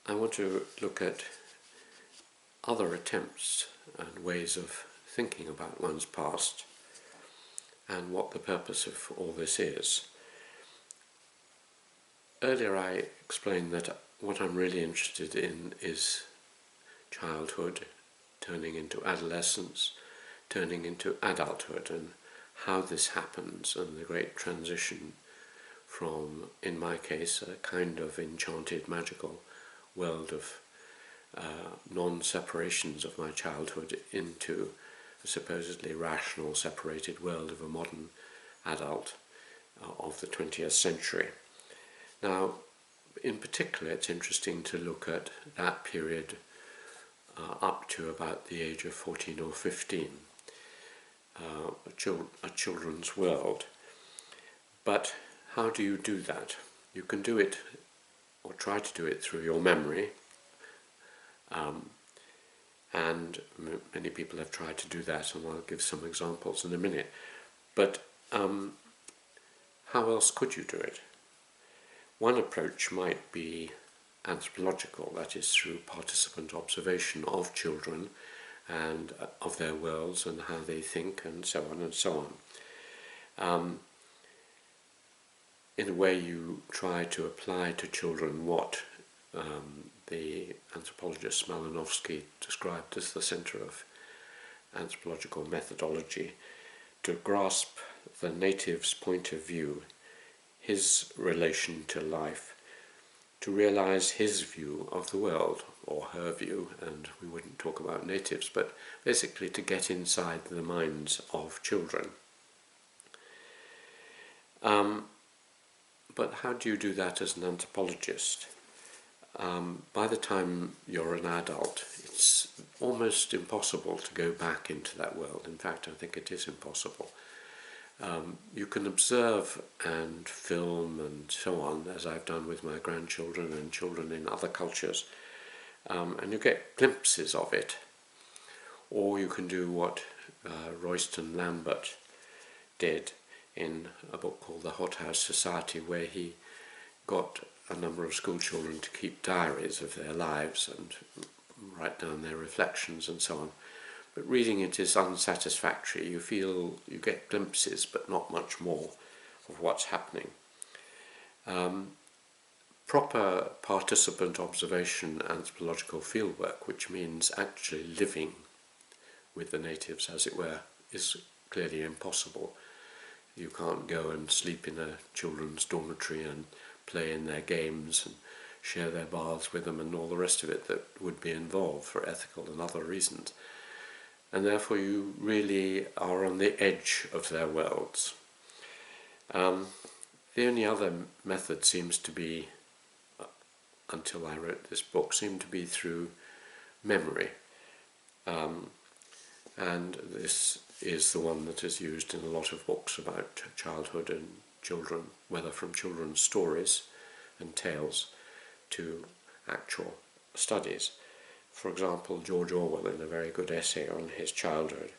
I want to look at other attempts and ways of thinking about one's past and what the purpose of all this is. Earlier I explained that what I'm really interested in is childhood turning into adolescence, turning into adulthood, and how this happens, and the great transition from, in my case, a kind of enchanted, magical world of non-separations of my childhood into a supposedly rational, separated world of a modern adult of the 20th century. Now, in particular, it's interesting to look at that period up to about the age of 14 or 15, a children's world. But how do you do that? You can do it, or try to do it, through your memory, and many people have tried to do that, and I'll give some examples in a minute. But how else could you do it? One approach might be anthropological, that is through participant observation of children and of their worlds and how they think and so on and so on. In a way, you try to apply to children what the anthropologist Malinowski described as the centre of anthropological methodology, to grasp the native's point of view, his relation to life, to realise his view of the world, or her view, and we wouldn't talk about natives, but basically to get inside the minds of children. But how do you do that as an anthropologist? By the time you're an adult, it's almost impossible to go back into that world. In fact, I think it is impossible. You can observe and film and so on, as I've done with my grandchildren and children in other cultures, and you get glimpses of it. Or you can do what Royston Lambert did in a book called The Hothouse Society, where he got a number of school children to keep diaries of their lives and write down their reflections and so on. But reading it is unsatisfactory. You feel you get glimpses, but not much more of what's happening. Proper participant observation anthropological fieldwork, which means actually living with the natives, as it were, is clearly impossible. You can't go and sleep in a children's dormitory and play in their games and share their baths with them and all the rest of it that would be involved for ethical and other reasons. And therefore you really are on the edge of their worlds. The only other method seems to be, until I wrote this book, seemed to be through memory. And this is the one that is used in a lot of books about childhood and children, whether from children's stories and tales to actual studies. For example, George Orwell, in a very good essay on his childhood,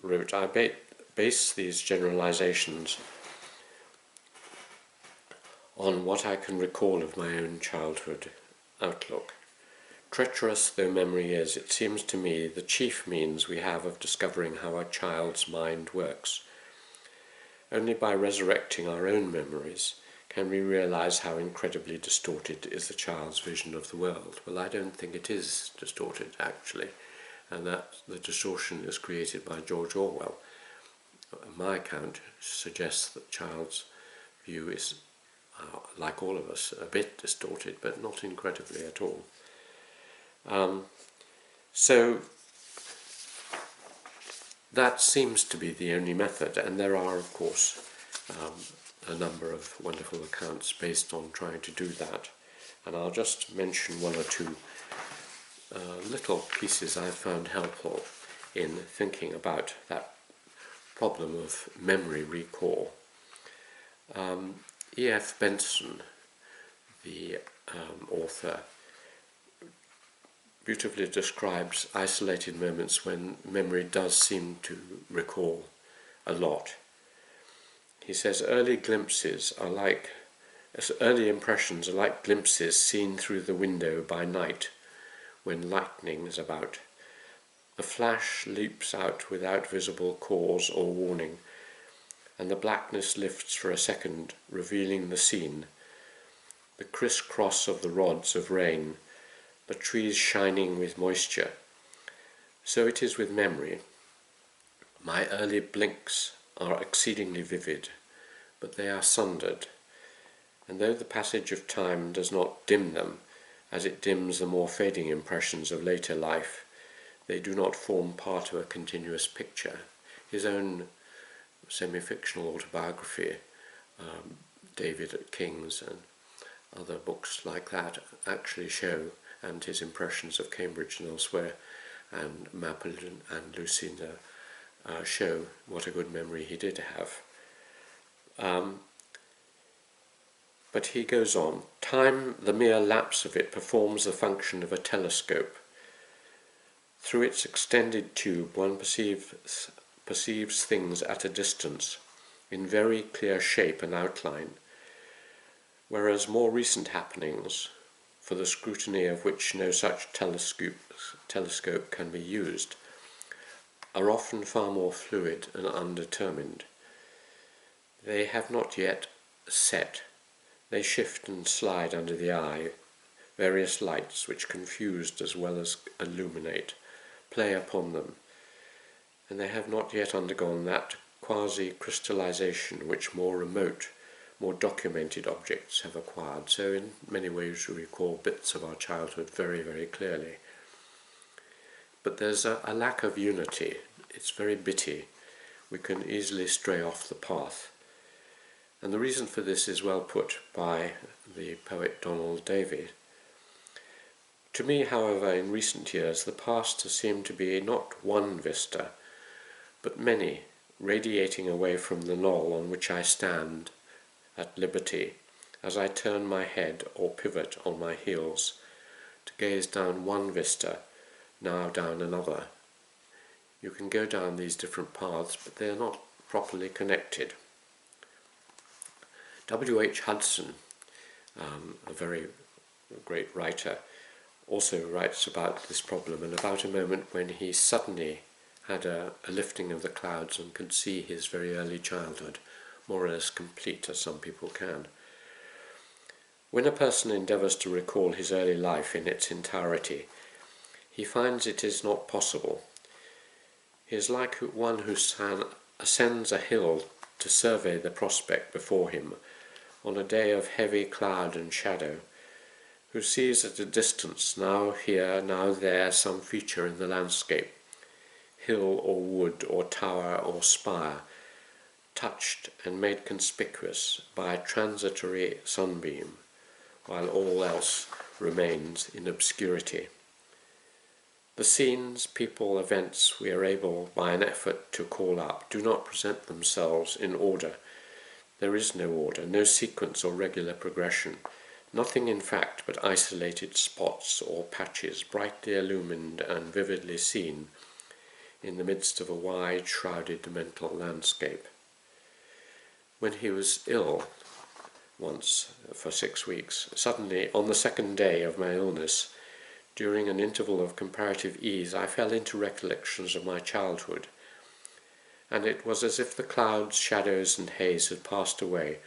wrote, "I base these generalizations on what I can recall of my own childhood outlook. Treacherous though memory is, it seems to me the chief means we have of discovering how a child's mind works. Only by resurrecting our own memories can we realize how incredibly distorted is the child's vision of the world." Well, I don't think it is distorted, actually, and that the distortion is created by George Orwell. My account suggests that the child's view is, like all of us, a bit distorted, but not incredibly at all. So that seems to be the only method, and there are, of course, a number of wonderful accounts based on trying to do that. And I'll just mention one or two little pieces I found helpful in thinking about that problem of memory recall. E.F. Benson, the author, beautifully describes isolated moments when memory does seem to recall a lot. He says, "Early glimpses are like As early impressions are like glimpses seen through the window by night when lightning is about. A flash leaps out without visible cause or warning, and the blackness lifts for a second, revealing the scene, the criss-cross of the rods of rain, the trees shining with moisture. So it is with memory. My early blinks are exceedingly vivid, but they are sundered, and though the passage of time does not dim them, as it dims the more fading impressions of later life, they do not form part of a continuous picture. His own semi-fictional autobiography, David at King's, and other books like that actually show, and his impressions of Cambridge and elsewhere, and Macfarlane and Lucinda show what a good memory he did have. But he goes on, time, the mere lapse of it, performs the function of a telescope. Through its extended tube one perceives things at a distance, in very clear shape and outline, whereas more recent happenings, for the scrutiny of which no such telescope can be used, are often far more fluid and undetermined. They have not yet set. They shift and slide under the eye, various lights which confused as well as illuminate, play upon them, and they have not yet undergone that quasi-crystallization which more remote, more documented objects have acquired. So in many ways we recall bits of our childhood very, very clearly. But there's a lack of unity. It's very bitty. We can easily stray off the path. And the reason for this is well put by the poet Donald Davie. To me, however, in recent years, the past has seemed to be not one vista, but many, radiating away from the knoll on which I stand at liberty, as I turn my head or pivot on my heels, to gaze down one vista, now down another. You can go down these different paths, but they are not properly connected. W.H. Hudson, a very great writer, also writes about this problem and about a moment when he suddenly had a lifting of the clouds and could see his very early childhood, more or less complete, as some people can. When a person endeavours to recall his early life in its entirety, he finds it is not possible. He is like one who ascends a hill to survey the prospect before him on a day of heavy cloud and shadow, who sees at a distance, now here, now there, some feature in the landscape, hill or wood or tower or spire, touched and made conspicuous by a transitory sunbeam, while all else remains in obscurity. The scenes, people, events we are able by an effort to call up do not present themselves in order. There is no order, no sequence or regular progression, nothing in fact but isolated spots or patches brightly illumined and vividly seen in the midst of a wide, shrouded mental landscape. When he was ill once for 6 weeks, suddenly, on the second day of my illness, during an interval of comparative ease, I fell into recollections of my childhood, and it was as if the clouds, shadows and haze had passed away,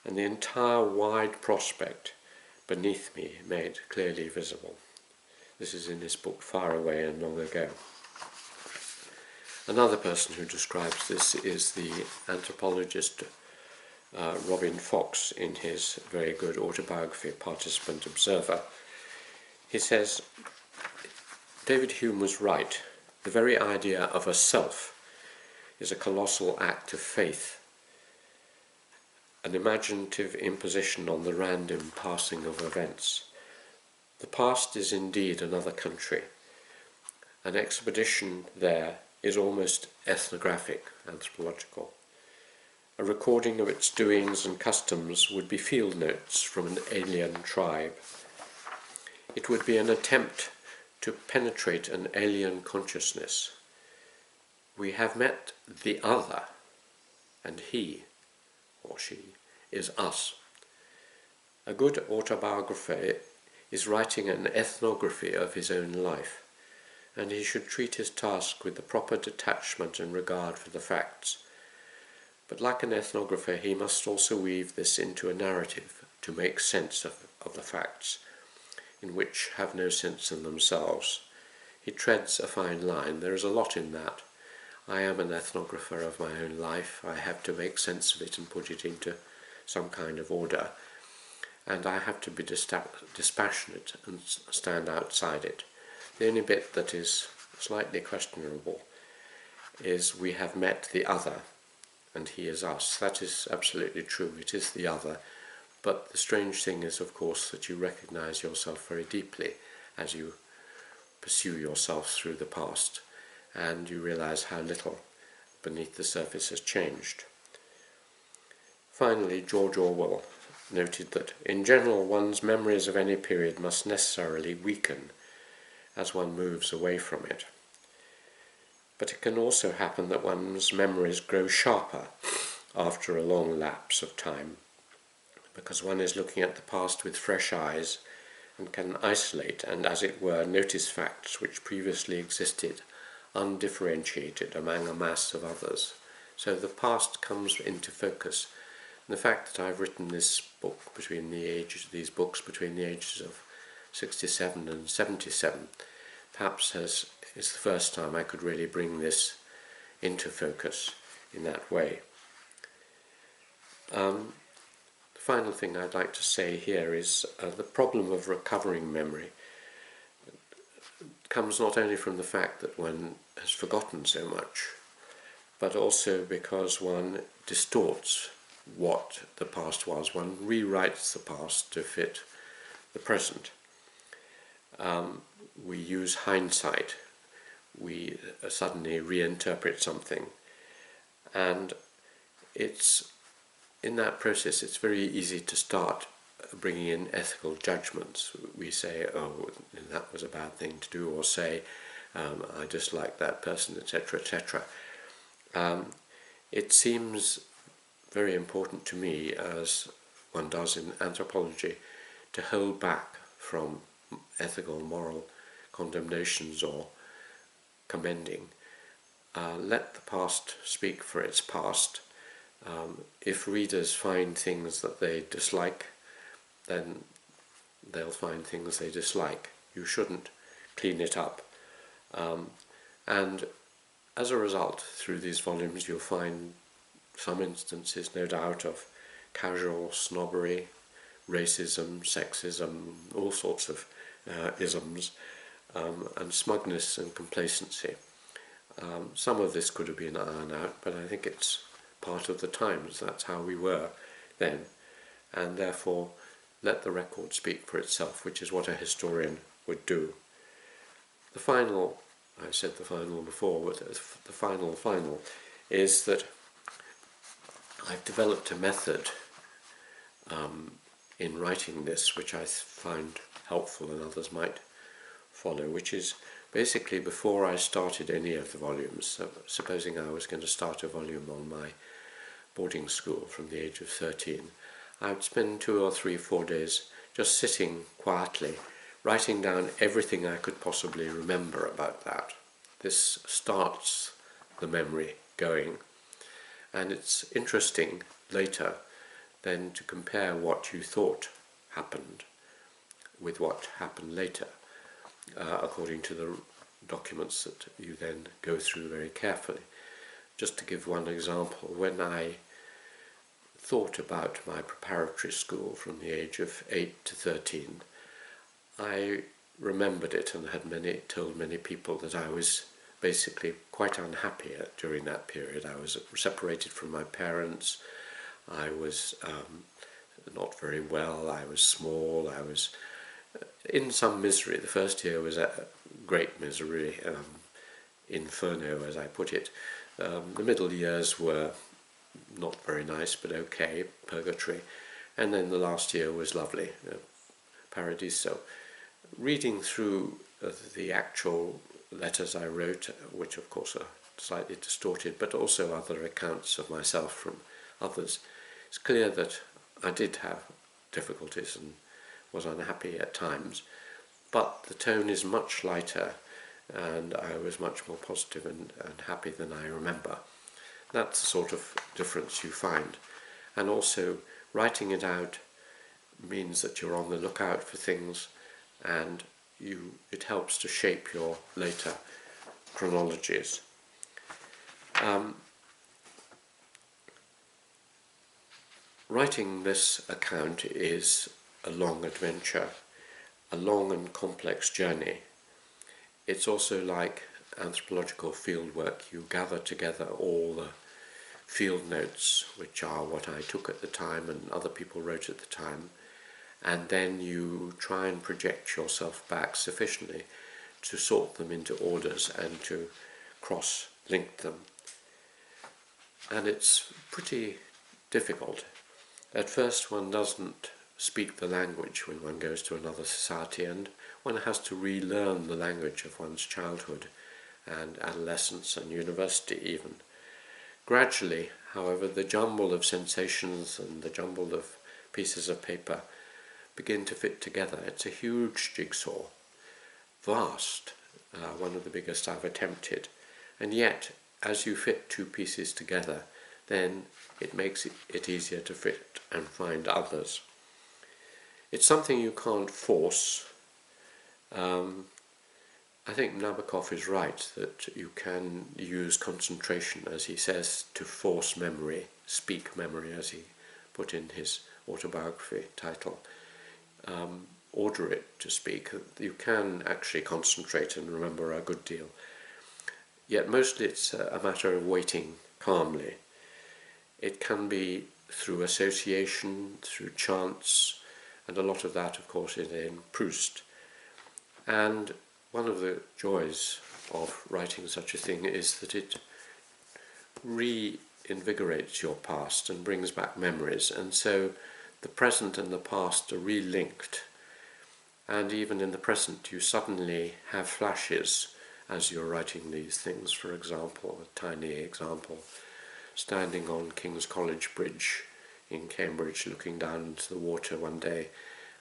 and the entire wide prospect beneath me made clearly visible. This is in his book Far Away and Long Ago. Another person who describes this is the anthropologist Robin Fox in his very good autobiography, Participant Observer. He says, David Hume was right. The very idea of a self is a colossal act of faith, an imaginative imposition on the random passing of events. The past is indeed another country. An expedition there is almost ethnographic, anthropological. A recording of its doings and customs would be field notes from an alien tribe. It would be an attempt to penetrate an alien consciousness. We have met the other, and he, or she, is us. A good autobiographer is writing an ethnography of his own life, and he should treat his task with the proper detachment and regard for the facts. But like an ethnographer, he must also weave this into a narrative to make sense of the facts, in which have no sense in themselves. He treads a fine line. There is a lot in that. I am an ethnographer of my own life. I have to make sense of it and put it into some kind of order. And I have to be dispassionate and stand outside it. The only bit that is slightly questionable is we have met the other, and he is us. That is absolutely true. It is the other. But the strange thing is, of course, that you recognize yourself very deeply as you pursue yourself through the past, and you realize how little beneath the surface has changed. Finally, George Orwell noted that, in general, one's memories of any period must necessarily weaken as one moves away from it. But it can also happen that one's memories grow sharper after a long lapse of time, because one is looking at the past with fresh eyes and can isolate and, as it were, notice facts which previously existed undifferentiated among a mass of others. So the past comes into focus. And the fact that I've written these books between the ages of 67 and 77 perhaps is the first time I could really bring this into focus in that way. The final thing I'd like to say here is the problem of recovering memory comes not only from the fact that one has forgotten so much, but also because one distorts what the past was. One rewrites the past to fit the present. We use hindsight. We suddenly reinterpret something, and in that process it's very easy to start bringing in ethical judgments. We say, oh, that was a bad thing to do, or say, I dislike that person, etc., etc. It seems very important to me, as one does in anthropology, to hold back from ethical, moral condemnations or commending. Let the past speak for its past. If readers find things that they dislike, then they'll find things they dislike. You shouldn't clean it up. And as a result, through these volumes, you'll find some instances, no doubt, of casual snobbery, racism, sexism, all sorts of isms, and smugness and complacency. Some of this could have been ironed out, but I think it's part of the times. That's how we were then, and therefore let the record speak for itself, which is what a historian would do. The final, I said the final before, but the final is that I've developed a method in writing this, which I find helpful and others might follow, which is basically, before I started any of the volumes, so supposing I was going to start a volume on my boarding school from the age of 13, I would spend 2 or 3, 4 days just sitting quietly, writing down everything I could possibly remember about that. This starts the memory going, and it's interesting later then to compare what you thought happened with what happened later, according to the documents that you then go through very carefully. Just to give one example, when I thought about my preparatory school from the age of 8 to 13, I remembered it and had told many people that I was basically quite unhappy during that period. I was separated from my parents, I was not very well, I was small, I was in some misery. The first year was a great misery, inferno as I put it. The middle years were not very nice, but okay, purgatory. And then the last year was lovely, paradiso. Reading through the actual letters I wrote, which of course are slightly distorted, but also other accounts of myself from others, it's clear that I did have difficulties and was unhappy at times, but the tone is much lighter and I was much more positive and happy than I remember. That's the sort of difference you find. And also, writing it out means that you're on the lookout for things, and it helps to shape your later chronologies. Writing this account is a long adventure, a long and complex journey. It's also like anthropological fieldwork. You gather together all the field notes, which are what I took at the time and other people wrote at the time, and then you try and project yourself back sufficiently to sort them into orders and to cross-link them. And it's pretty difficult. At first one doesn't speak the language when one goes to another society, and one has to relearn the language of one's childhood and adolescence and university even. Gradually, however, the jumble of sensations and the jumble of pieces of paper begin to fit together. It's a huge jigsaw, vast, one of the biggest I've attempted, and yet as you fit two pieces together, then it makes it easier to fit and find others. It's something you can't force. I think Nabokov is right that you can use concentration, as he says, to force memory, speak memory, as he put in his autobiography title, order it to speak. You can actually concentrate and remember a good deal. Yet mostly it's a matter of waiting calmly. It can be through association, through chance, and a lot of that, of course, is in Proust. And one of the joys of writing such a thing is that it reinvigorates your past and brings back memories, and so the present and the past are relinked, and even in the present you suddenly have flashes as you're writing these things. For example, a tiny example, standing on King's College Bridge in Cambridge looking down into the water one day,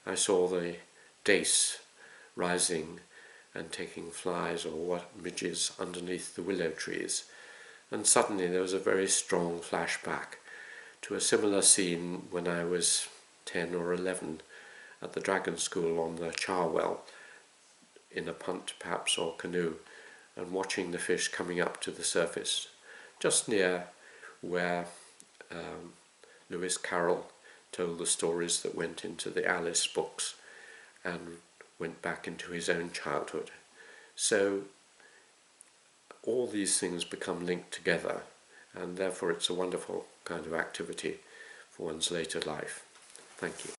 I saw the dace rising and taking flies or midges underneath the willow trees, and suddenly there was a very strong flashback to a similar scene when I was 10 or 11 at the Dragon School on the Charwell, in a punt perhaps or canoe, and watching the fish coming up to the surface just near where Lewis Carroll told the stories that went into the Alice books and went back into his own childhood. So all these things become linked together, and therefore it's a wonderful kind of activity for one's later life. Thank you.